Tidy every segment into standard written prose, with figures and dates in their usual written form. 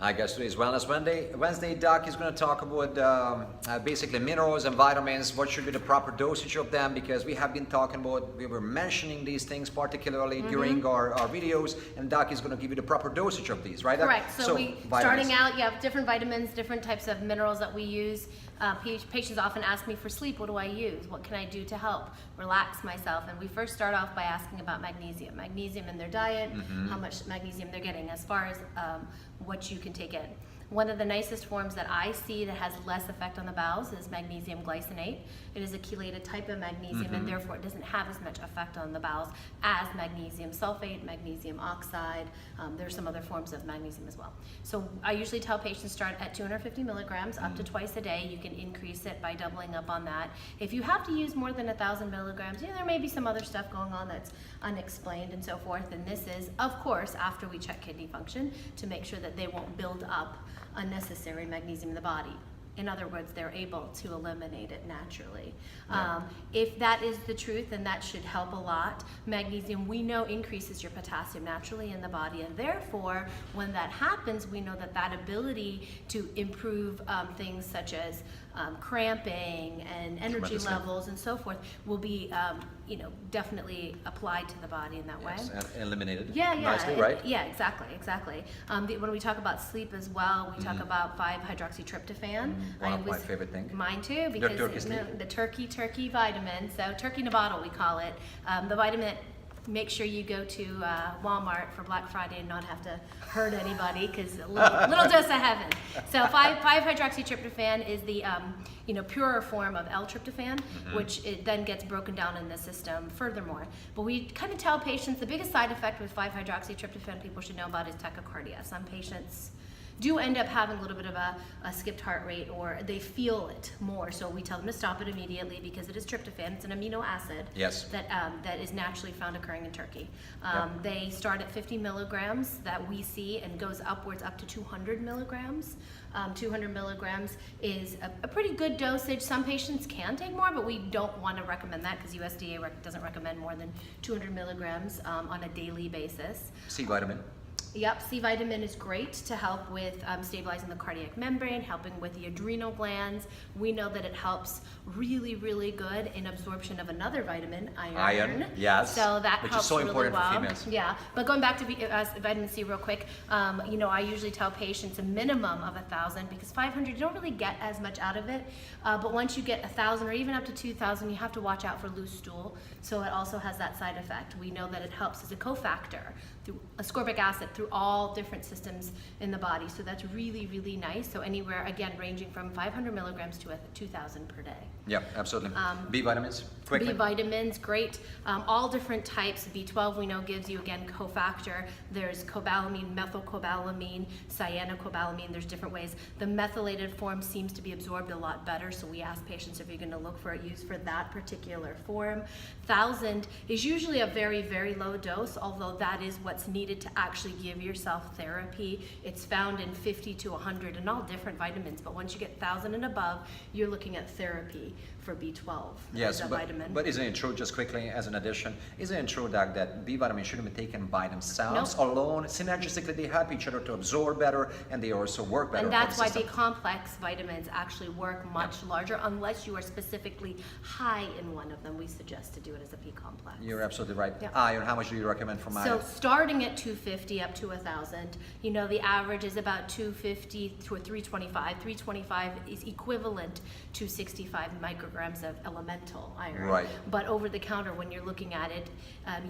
I guess today's Wellness Wednesday. Doc is going to talk about basically minerals and vitamins. What should be the proper dosage of them? Because we have been talking about, we were mentioning these things particularly during our videos, and Doc is going to give you the proper dosage of these, right? Correct. So starting out, you have different vitamins, different types of minerals that we use. Patients often ask me for sleep, what do I use? What can I do to help relax myself? And we first start off by asking about magnesium. Magnesium in their diet, how much magnesium they're getting as far as what you can take in. One of the nicest forms that I see that has less effect on the bowels is magnesium glycinate. It is a chelated type of magnesium and therefore it doesn't have as much effect on the bowels as magnesium sulfate, magnesium oxide. There's some other forms of magnesium as well. So I usually tell patients start at 250 milligrams up to twice a day. You can increase it by doubling up on that. If you have to use more than 1,000 milligrams, there may be some other stuff going on that's unexplained and so forth. And this is, of course, after we check kidney function to make sure that they won't build up unnecessary magnesium in the body. In other words, they're able to eliminate it naturally. Yeah. If that is the truth, then that should help a lot. Magnesium, we know, increases your potassium naturally in the body, and therefore, when that happens, we know that that ability to improve things such as cramping and energy levels and so forth will be, definitely applied to the body in that way. And eliminated. Yeah, nicely, right? Yeah, exactly. When we talk about sleep as well, we talk about 5-hydroxytryptophan. One of my favorite things. Mine too, because the turkey vitamin. So turkey in a bottle, we call it. The vitamin. Make sure you go to Walmart for Black Friday and not have to hurt anybody, because a little dose of heaven. So 5-hydroxytryptophan is the purer form of L-tryptophan, which it then gets broken down in the system furthermore. But we kind of tell patients the biggest side effect with 5-hydroxytryptophan people should know about is tachycardia. Some patients do end up having a little bit of a skipped heart rate, or they feel it more. So we tell them to stop it immediately because it is tryptophan. It's an amino acid that is naturally found occurring in turkey. They start at 50 milligrams that we see and goes upwards up to 200 milligrams. 200 milligrams is a pretty good dosage. Some patients can take more, but we don't want to recommend that because USDA doesn't recommend more than 200 milligrams on a daily basis. C vitamin. Yep, C vitamin is great to help with stabilizing the cardiac membrane, helping with the adrenal glands. We know that it helps really, really good in absorption of another vitamin, iron. Yes. So that which helps is so really important well. for females. Yeah, but going back to vitamin C real quick, I usually tell patients a minimum of 1,000 because 500 you don't really get as much out of it. But once you get 1,000 or even up to 2,000, you have to watch out for loose stool. So it also has that side effect. We know that it helps as a cofactor through ascorbic acid through all different systems in the body. So that's really, really nice. So anywhere, again, ranging from 500 milligrams to 2,000 per day. Yeah, absolutely. B vitamins, quickly. B vitamins, great. All different types. B12 we know gives you, again, cofactor. There's cobalamin, methylcobalamin, cyanocobalamin. There's different ways. The methylated form seems to be absorbed a lot better, so we ask patients if you're going to look for a use for that particular form. 1,000 is usually a very, very low dose, although that is what's needed to actually give yourself therapy. It's found in 50 to 100 and all different vitamins, but once you get 1,000 and above, you're looking at therapy for B12. Yes, vitamin. But isn't it true, just quickly as an addition, isn't it true, Doc, that B vitamins shouldn't be taken by themselves alone? Synergistically, they help each other to absorb better, and they also work better. And that's why B-complex vitamins actually work much larger, unless you are specifically high in one of them. We suggest to do it as a B-complex. You're absolutely right. Yeah. Iron, how much do you recommend for iron? So starting at 250 up to 1,000, the average is about 250 to 325. 325 is equivalent to 65 micrograms of elemental iron. Right. But over the counter, when you're looking at it,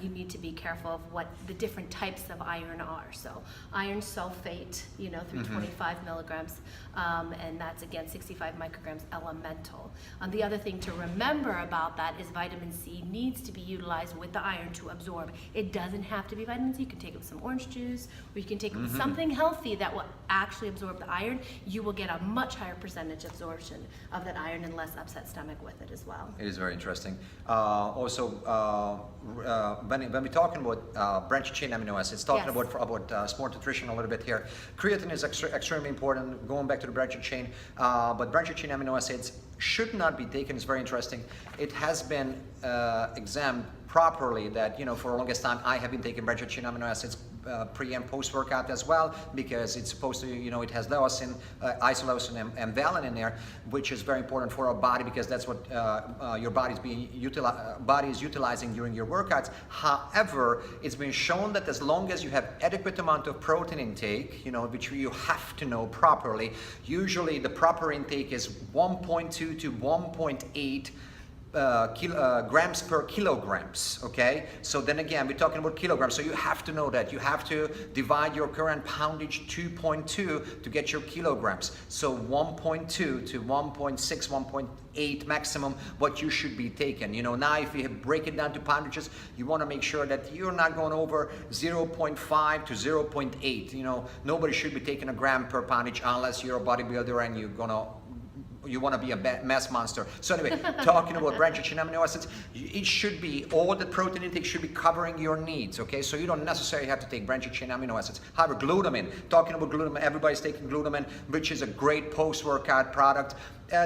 you need to be careful of what the different types of iron are. So iron sulfate, 325 milligrams, and that's again 65 micrograms elemental. The other thing to remember about that is vitamin C needs to be utilized with the iron to absorb. It doesn't have to be vitamin C. You can take it with some orange juice, or you can take it with something healthy that will actually absorb the iron. You will get a much higher percentage absorption of that iron and less upset stomach with it as well. It is very interesting. Also, when we're talking about branched chain amino acids, talking about sport nutrition a little bit here, creatine is extremely important, going back to the branched chain, but branched chain amino acids should not be taken. It's very interesting. It has been exempt properly that, for the longest time I have been taking branched-chain amino acids pre and post workout as well, because it's supposed to, it has leucine, isoleucine and valine in there, which is very important for our body, because that's what your body is utilizing during your workouts. However, it's been shown that as long as you have adequate amount of protein intake, which you have to know properly, usually the proper intake is 1.2 to 1.8 grams per kilograms, okay? So then again, we're talking about kilograms, so you have to know that. You have to divide your current poundage 2.2 to get your kilograms. So 1.2 to 1.6, 1.8 maximum, what you should be taking. Now if you break it down to poundages, you want to make sure that you're not going over 0.5 to 0.8. Nobody should be taking a gram per poundage unless you're a bodybuilder and you want to be a mass monster. So anyway, talking about branched-chain amino acids, it should be, all the protein intake should be covering your needs, okay? So you don't necessarily have to take branched-chain amino acids. However, glutamine, talking about glutamine, everybody's taking glutamine, which is a great post-workout product.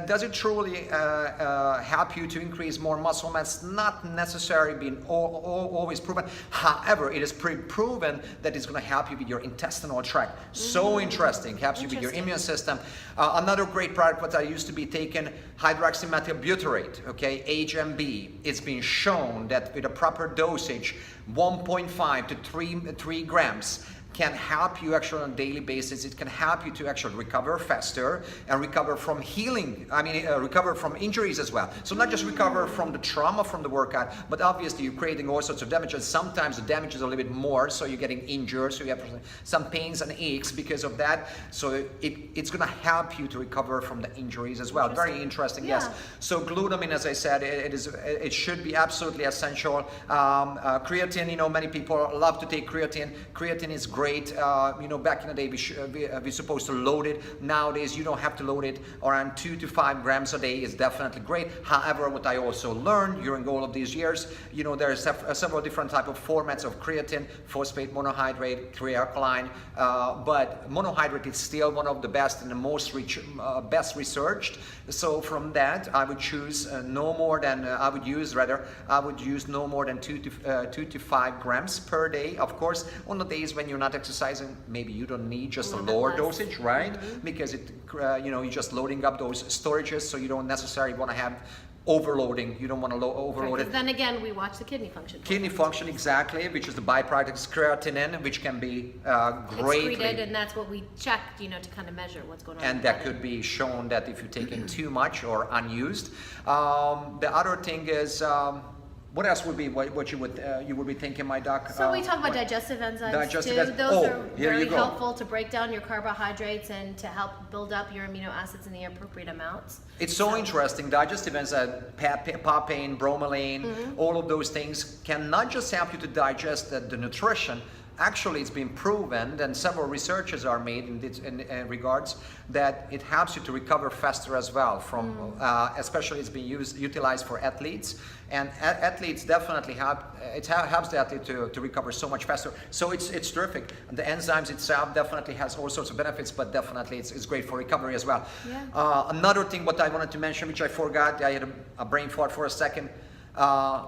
Does it truly help you to increase more muscle mass? Not necessarily being always proven. However, it is proven that it's going to help you with your intestinal tract. So interesting. Helps you with your immune system. Another great product what I used to be taking, hydroxymethylbutyrate, okay, HMB. It's been shown that with a proper dosage, 1.5 to 3 grams, can help you actually on a daily basis. It can help you to actually recover faster and recover from recover from injuries as well. So not just recover from the trauma from the workout, but obviously you're creating all sorts of damage, and sometimes the damage is a little bit more, so you're getting injured, so you have some pains and aches because of that. So it's going to help you to recover from the injuries as well. Very interesting, yes. So glutamine, as I said, it should be absolutely essential. Creatine, many people love to take creatine. Creatine is great. Back in the day we're supposed to load it. Nowadays you don't have to load it. Around 2 to 5 grams a day is definitely great. However, what I also learned during all of these years, there are several different type of formats of creatine: phosphate monohydrate, crealkaline, but monohydrate is still one of the best and the most best researched. So from that I would choose no more than I would use no more than 2 to 5 grams per day. Of course, on the days when you're not exercising, maybe you don't need just a lower dosage, right? Because you're just loading up those storages, so you don't necessarily want to have overloading. You don't want to overload it. Then again, we watch the kidney function. Kidney function, exactly, which is the byproduct of creatinine, which can be greatly excreted, and that's what we check, to kind of measure what's going on. And that could be shown that if you're taking too much or unused. The other thing is. What else would be what you would be thinking, my doc? So we talk about digestive enzymes too. Those are very helpful to break down your carbohydrates and to help build up your amino acids in the appropriate amounts. It's so interesting. Digestive enzymes, papain, bromelain, all of those things can not just help you to digest the nutrition. Actually, it's been proven, and several researches are made in regards that it helps you to recover faster as well. From especially it's been utilized for athletes, and athletes definitely helps the athlete to recover so much faster. So it's terrific. The enzymes itself definitely has all sorts of benefits, but definitely it's great for recovery as well. Another thing what I wanted to mention, which I forgot, I had a brain fart for a second.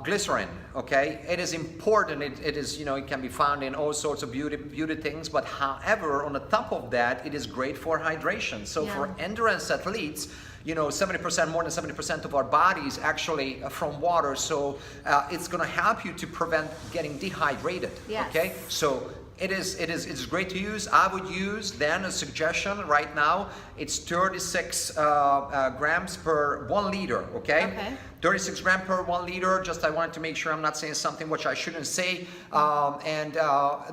Glycerin, okay, it is important. It is, it can be found in all sorts of beauty things, but however, on the top of that, it is great for hydration. So for endurance athletes, 70%, more than 70% of our bodies actually from water, so it's going to help you to prevent getting dehydrated. Okay, so it's great to use. I would use then a suggestion right now. It's 36 grams per 1 liter. Okay. 36 grams per 1 liter. Just I wanted to make sure I'm not saying something which I shouldn't say.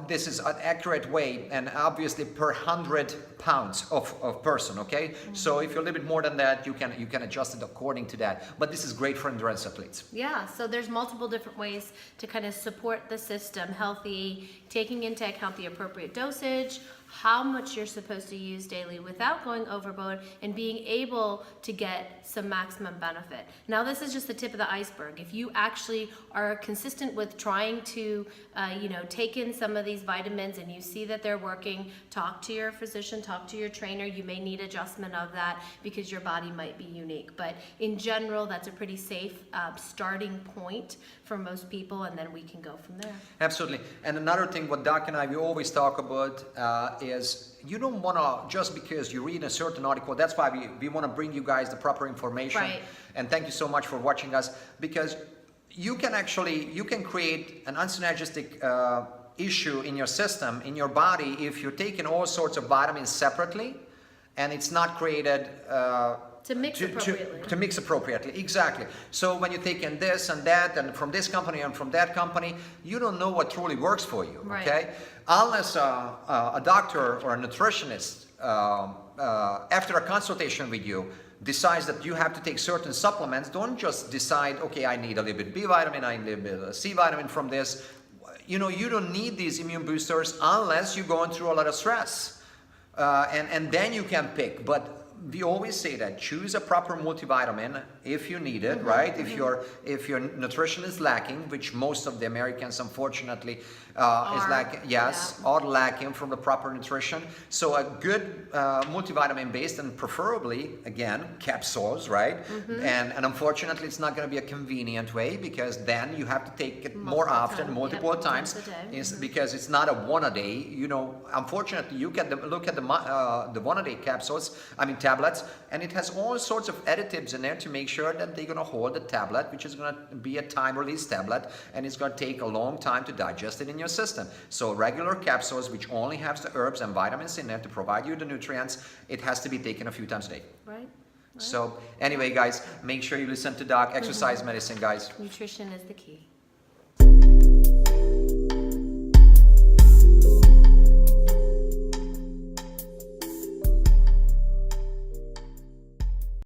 This is an accurate weight, and obviously per 100 pounds of person. Okay. So if you're a little bit more than that, you can adjust it according to that. But this is great for endurance athletes. Yeah. So there's multiple different ways to kind of support the system healthy, taking into account the appropriate dosage, how much you're supposed to use daily without going overboard and being able to get some maximum benefit. Now, this is just the tip of the iceberg. If you actually are consistent with trying to, take in some of these vitamins and you see that they're working, talk to your physician, talk to your trainer. You may need adjustment of that because your body might be unique. But in general, that's a pretty safe starting point for most people, and then we can go from there. Absolutely. And another thing, what Doc and I, we always talk about is you don't want to, just because you read a certain article, that's why we want to bring you guys the proper information. Right. And thank you so much for watching us, because you can create an unsynergistic issue in your system, in your body, if you're taking all sorts of vitamins separately, and it's not created To mix appropriately. To mix appropriately, exactly. So when you're taking this and that, and from this company and from that company, you don't know what truly works for you, Right. okay? Unless a doctor or a nutritionist, after a consultation with you, decides that you have to take certain supplements, don't just decide, okay, I need a little bit B vitamin, I need a little bit of C vitamin from this. You don't need these immune boosters unless you're going through a lot of stress. And then you can pick. But we always say that choose a proper multivitamin if you need it, right? If your nutrition is lacking, which most of the Americans unfortunately is lacking, are lacking from the proper nutrition. So a good multivitamin based, and preferably again capsules, right? And unfortunately, it's not going to be a convenient way, because then you have to take it more often, multiple times, because it's not a one a day. Unfortunately, you can look at the one a day capsules. Tablets, and it has all sorts of additives in there to make sure that they're going to hold the tablet, which is going to be a time release tablet, and it's going to take a long time to digest it in your system. So regular capsules, which only have the herbs and vitamins in there to provide you the nutrients, it has to be taken a few times a day. Right. So anyway, guys, make sure you listen to Doc. Exercise medicine, guys. Nutrition is the key.